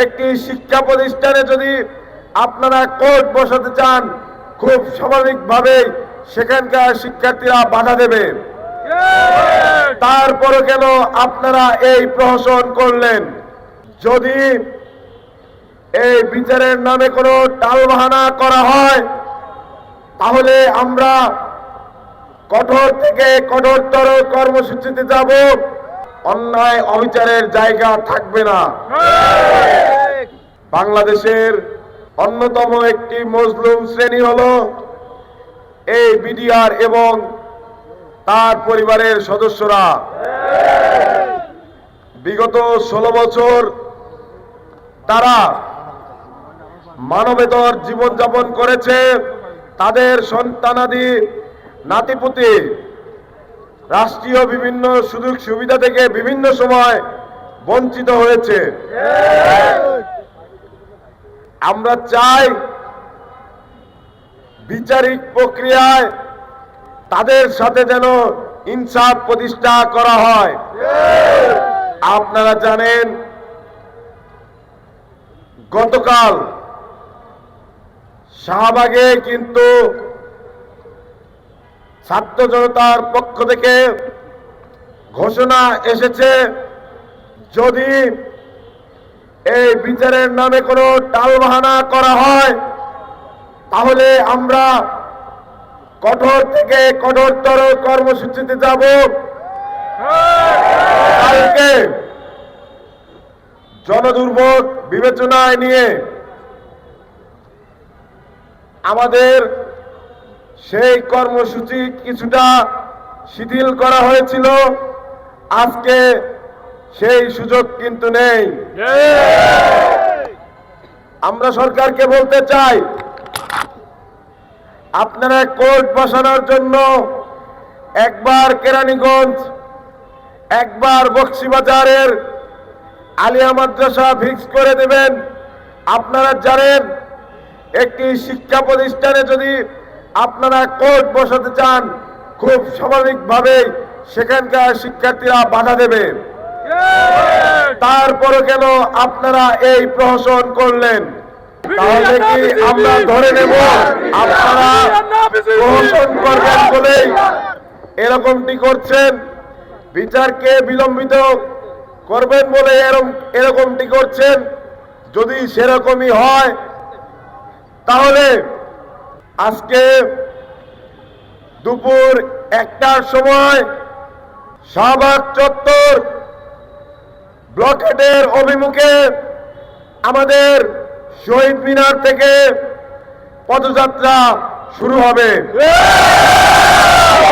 একটি শিক্ষা প্রতিষ্ঠানে যদি আপনারা কোর্ট বসাতে চান, খুব স্বাভাবিকভাবেই সেখানকার শিক্ষার্থীরা বাধা দেবে। তারপরও কেন আপনারা এই প্রহসন করলেন? যদি এই বিচারের নামে কোনো টালবাহানা করা হয়, তাহলে আমরা কঠোর থেকে কঠোরতর কর্মসূচিতে যাব। অন্যায় অবিচারের জায়গা থাকবে না। বাংলাদেশের অন্যতম একটি মজলুম শ্রেণী হলো এই বিডিআর এবং তার পরিবারের সদস্যরা। বিগত 16 বছর তারা মানবেতর জীবনযাপন করেছে। তাদের সন্তানাদি নাতিপুতি রাষ্ট্রীয় বিভিন্ন সুযোগ সুবিধা থেকে বিভিন্ন সময় বঞ্চিত হয়েছে। আমরা চাই বিচারিক প্রক্রিয়ায় তাদের সাথে যেন ইনসাফ প্রতিষ্ঠা করা হয়। আপনারা জানেন, গতকাল শাহবাগে কিন্তু ছাত্র জনতার পক্ষ থেকে ঘোষণা এসেছে, যদি এই বিচারের নামে কোনো টালবাহানা করা হয়, তাহলে আমরা কঠোর থেকে কঠোরতর কর্মসূচিতে যাব। কালকে জনদুর্ভোগ বিবেচনায় নিয়ে আমাদের সেই কর্মসূচি কিছুটা শিথিল করা হয়েছিল। আজকে সেই সুযোগ কিন্তু নেই। আমরা সরকারকে বলতে চাই, আপনারা কোর্ট বসানোর জন্য একবার কেরানীগঞ্জ, একবার বকশীবাজারের আলিয়া মাদ্রাসা ফিক্স করে দেবেন। আপনারা জানেন, একটি শিক্ষা প্রতিষ্ঠানে যদি আপনারা কোর্ট বসাতে চান, খুব স্বাভাবিকভাবেই সেখানকার শিক্ষার্থীরা বাধা দেবে। তারপরও কেন আপনারা এই প্রহসন করলেন? তাহলে কি আমরা ধরে নেব আপনারা প্রহসন করবেন বলেই এরকমটি করছেন? বিচারকে বিলম্বিত করবেন বলে এরকমটি করছেন? যদি সেরকমই হয়, তাহলে আজকে দুপুর 1টার সময় শাহবাগ চত্বর ব্লকেটের অভিমুখে আমাদের শহীদ মিনার থেকে পদযাত্রা শুরু হবে।